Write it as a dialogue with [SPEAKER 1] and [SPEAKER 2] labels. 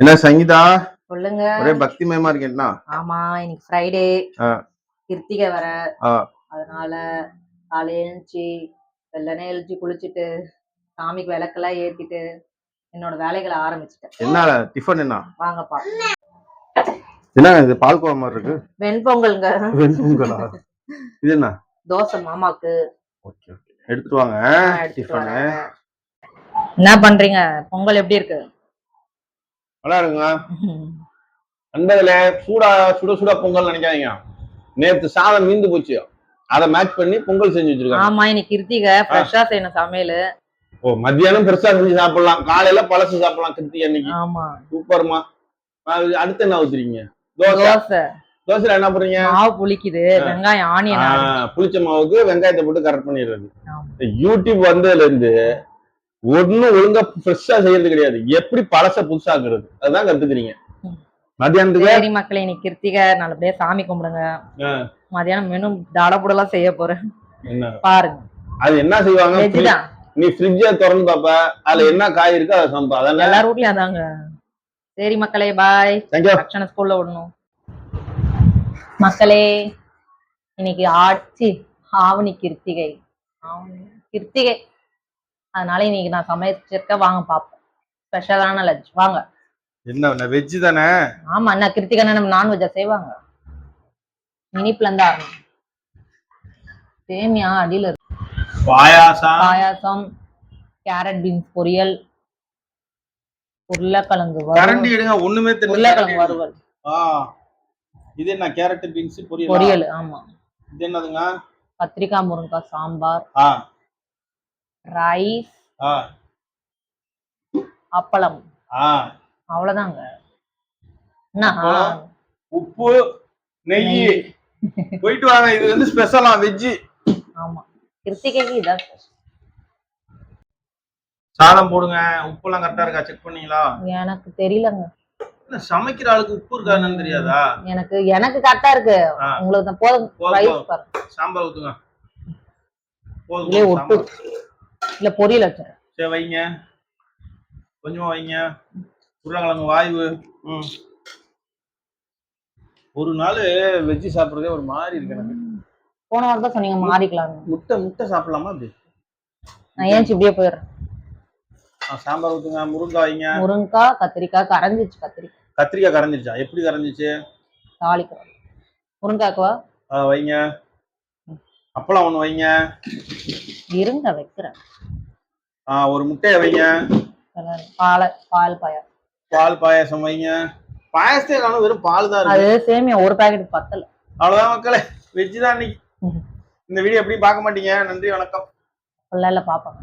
[SPEAKER 1] என்ன சங்கீதா,
[SPEAKER 2] சொல்லுங்க.
[SPEAKER 1] ஒரே பக்திமயமா இருக்கேன்னா?
[SPEAKER 2] ஆமா, இன்னைக்கு ஃப்ரைடே,
[SPEAKER 1] ஆ,
[SPEAKER 2] கிருத்திகை வேற.
[SPEAKER 1] ஆ.
[SPEAKER 2] அதனால காலையில எழுந்துச்சு, வெள்ளனே எழுந்துச்சு குளிச்சுட்டு, சாமிக்கு விளக்கெல்லாம் ஏத்திட்டு, என்னோட வேலைகளை ஆரம்பிச்சுட்டேன்.
[SPEAKER 1] என்ன டிஃபன் என்ன?
[SPEAKER 2] வாங்கப்பா.
[SPEAKER 1] என்ன இது பால்கோவா மாதிரி இருக்கு?
[SPEAKER 2] வெண்பொங்கல்ங்க.
[SPEAKER 1] வெண்பொங்கலா? இது என்ன?
[SPEAKER 2] தோசை மாமாக்கு.
[SPEAKER 1] ஓகே ஓகே, எடுத்துட்டு வாங்க
[SPEAKER 2] எடுத்துட்டு
[SPEAKER 1] டிஃபனு.
[SPEAKER 2] வரேன். என்ன பண்றீங்க? பொங்கல் எப்படி இருக்கு?
[SPEAKER 1] நல்லா இருக்குங்க நண்பர்களே. சுட சுட பொங்கல் நினைக்காதீங்க. நேத்து சாதம் மீந்து போச்சு, அதை மேட்ச் பண்ணி பொங்கல் செஞ்சு வச்சிருக்காங்க.
[SPEAKER 2] ஆமா, இன்னைக்கு கிருத்திகை, ஃப்ரெஷ்ஷா செய்யணும் சமையல்.
[SPEAKER 1] ஓ, மத்தியானம் பெருசா செஞ்சு சாப்பிடலாம், காலையில பழசு சாப்பிடலாம் கிருத்திகை அன்னைக்கு.
[SPEAKER 2] ஆமா,
[SPEAKER 1] சூப்பர்மா. அடுத்து என்ன ஊத்துறீங்க?
[SPEAKER 2] தோசை.
[SPEAKER 1] தோசைல என்ன பண்றீங்க?
[SPEAKER 2] மாவு புளிக்குது, வெங்காயம் ஆனியன்.
[SPEAKER 1] புளிச்ச மாவுக்கு வெங்காயத்தை போட்டு கரெக்ட் பண்ணிடுறது. யூடியூப் வந்ததுல இருந்து ஒன்னும் ஒழுங்கா ஃப்ரெஷ்ஷா செய்யறது கிடையாது. எப்படி பழச புதுசாக்குறது, அதுதான் கத்துக்கிறீங்க. மத்தியானத்துக்கு
[SPEAKER 2] சரி மக்களே, இன்னைக்கு கிருத்திகை, நல்லபடியா சாமி கும்பிடுங்க. மதியானம் மெனு தடபுடலாம் செய்ய போறேன், பாருங்க.
[SPEAKER 1] அது என்ன செய்வாங்க? நீ ஃப்ரிட்ஜை திறந்து பாப்ப, அதுல என்ன காய் இருக்கோ அதை சமைப்பா. அதெல்லாம்
[SPEAKER 2] எல்லார் வீட்லயும் அதாங்க. சரி மக்களே, பாய். அக்ஷனை ஸ்கூல்ல விடணும். மக்களே, இன்னைக்கு ஆவணி கிருத்திகை. கிருத்திகை, அதனால இன்னைக்கு நான் சமைச்சிருக்க, வாங்க பாப்போம். ஸ்பெஷலான லஞ்ச் வாங்க.
[SPEAKER 1] என்ன வெஜ் தானே? ஆமா,
[SPEAKER 2] என்ன கிருத்திகை நம்ம நான்வெஜ்ஜா செய்வாங்க. இனிப்புல இருந்தா சேமியா அடியில இருக்கு. பாயாசம், கேரட் பீன்ஸ் பொரியல், உருளைக்கிழங்கு உருளைக்கிழங்கு வறுவல்.
[SPEAKER 1] இது என்ன? கேரட் பீன்ஸ்
[SPEAKER 2] பொரியல். ஆமா.
[SPEAKER 1] இது என்னதுங்க?
[SPEAKER 2] கத்திரிக்காய் முருங்கைக்காய் சாம்பார், ரைஸ், அப்பளம். அவ்வளவுதாங்க.
[SPEAKER 1] உப்பு, நெய். போயிட்டு வாங்க. இது வந்து ஸ்பெஷலா வெஜ்.
[SPEAKER 2] ஆமா, கிருத்திகைக்கு இதான்
[SPEAKER 1] சாதம் போடுங்க. உப்பு எல்லாம் கரெக்டா இருக்கா செக் பண்ணீங்களா?
[SPEAKER 2] எனக்கு தெரியலங்க.
[SPEAKER 1] சமைக்கிற ஆளுக்கு உப்பு இருக்கான்னு தெரியாதா?
[SPEAKER 2] எனக்கு கரெக்டா இருக்கு. உங்களுக்கு போதும். ரைஸ் பாருங்க.
[SPEAKER 1] சாம்பார் ஊத்துங்க.
[SPEAKER 2] போதும். உப்பு இல்ல, பொரியல் வச்சுறேன்.
[SPEAKER 1] சரி வைங்க, கொஞ்சமா வைங்க. உருளைக்கிழங்கு வாய்வு. ஒரு நாள் வெஜ்ஜி சாப்பிடுறதே ஒரு மாதிரி இருக்கு எனக்கு.
[SPEAKER 2] போன வாரம் தான் சொன்னீங்க மாறிக்கலாம்.
[SPEAKER 1] முட்டை சாப்பிடலாமா? அப்படி
[SPEAKER 2] நான் ஏன் இப்படியே போயிடுறேன்.
[SPEAKER 1] சாம்பார் ஊத்துங்க. முருங்காய் வைங்க.
[SPEAKER 2] முருங்காய், கத்திரிக்காய் கரைஞ்சிச்சு.
[SPEAKER 1] கத்திரிக்காய் கரைஞ்சிருச்சா? எப்படி கரைஞ்சிச்சு?
[SPEAKER 2] தாளிக்கிறோம். முருங்காய்க்குவா
[SPEAKER 1] வைங்க. அப்பளம் ஒண்ணு வைங்க.
[SPEAKER 2] இருங்க வைக்கிறேன்.
[SPEAKER 1] ஒரு முட்டையை வைங்க. பால் பாயாசம் வைங்க. பாயாசத்தே காணும், வெறும் பால் தான் இருக்கு.
[SPEAKER 2] அது சேமியா ஒரு பாக்கெட் பத்தல.
[SPEAKER 1] அவ்வளவுதான் மக்களே, வெஜ் தான் இன்னைக்கு. இந்த வீடியோ எப்படி பார்க்க மாட்டீங்க. நன்றி, வணக்கம்.
[SPEAKER 2] இல்ல பாப்பாங்க.